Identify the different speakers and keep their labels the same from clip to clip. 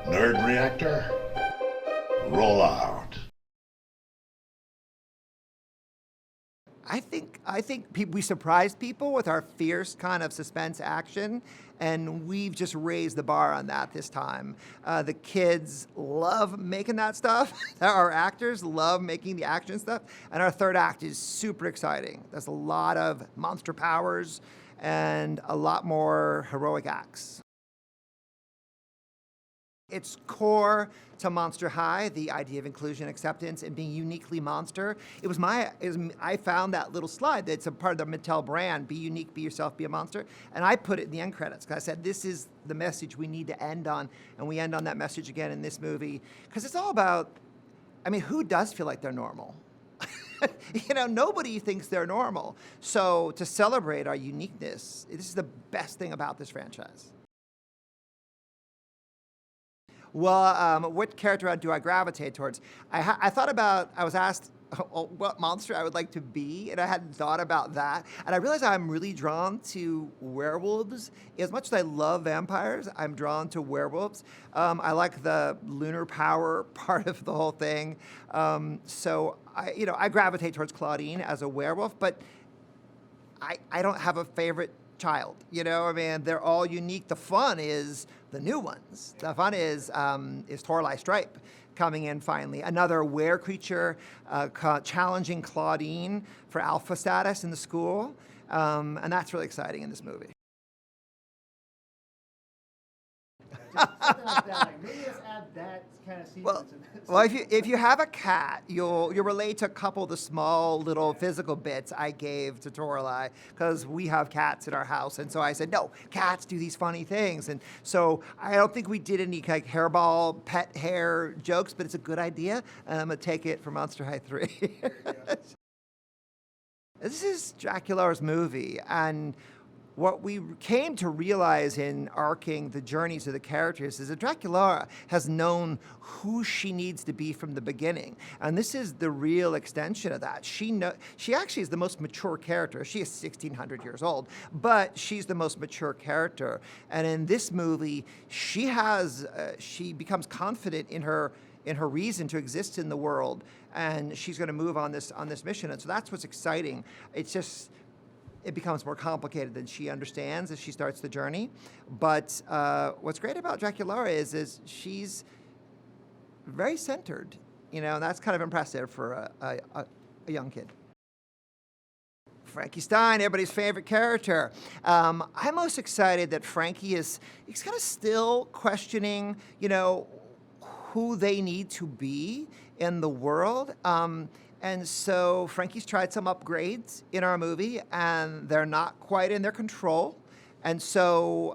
Speaker 1: Nerd reactor, roll out.
Speaker 2: We surprised people with our fierce kind of suspense action, and we've just raised the bar on that this time. The kids love making that stuff. Our actors love making the action stuff, and our third act is super exciting. There's a lot of monster powers and a lot more heroic acts. It's core to Monster High, the idea of inclusion, acceptance, and being uniquely monster. I found that little slide that's a part of the Mattel brand, be unique, be yourself, be a monster. And I put it in the end credits because I said, this is the message we need to end on. And we end on that message again in this movie. Because it's all about, who does feel like they're normal? Nobody thinks they're normal. So to celebrate our uniqueness, this is the best thing about this franchise. Well, what character do I gravitate towards? I was asked what monster I would like to be, and I hadn't thought about that. And I realized I'm really drawn to werewolves. As much as I love vampires, I'm drawn to werewolves. I like the lunar power part of the whole thing. So I gravitate towards Clawdeen as a werewolf, but I don't have a favorite child. They're all unique. The fun is the new ones. The fun is Torlai Stripe coming in finally. Another were creature challenging Clawdeen for alpha status in the school. And that's really exciting in this movie.
Speaker 3: Something like that. Like, maybe let's add that kind of sequence.
Speaker 2: Well, if you have a cat, you'll relate to a couple of the small little physical bits I gave to Torlai, because we have cats in our house, and so I said, no, cats do these funny things, and so I don't think we did any like hairball pet hair jokes, but it's a good idea, and I'm gonna take it for Monster High 3. This is Draculaura's movie, and what we came to realize in arcing the journeys of the characters is that Draculaura has known who she needs to be from the beginning. And this is the real extension of that. She actually is the most mature character. She is 1,600 years old, but she's the most mature character. And in this movie, she becomes confident in her reason to exist in the world, and she's going to move on this mission. And so that's what's exciting. It becomes more complicated than she understands as she starts the journey. But what's great about Draculaura is she's very centered, and that's kind of impressive for a young kid. Frankie Stein, everybody's favorite character. I'm most excited that he's kind of still questioning, who they need to be in the world. And so Frankie's tried some upgrades in our movie, and they're not quite in their control. And so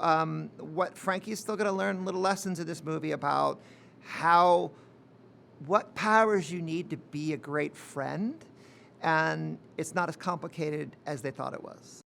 Speaker 2: what Frankie's still going to learn little lessons in this movie about what powers you need to be a great friend. And it's not as complicated as they thought it was.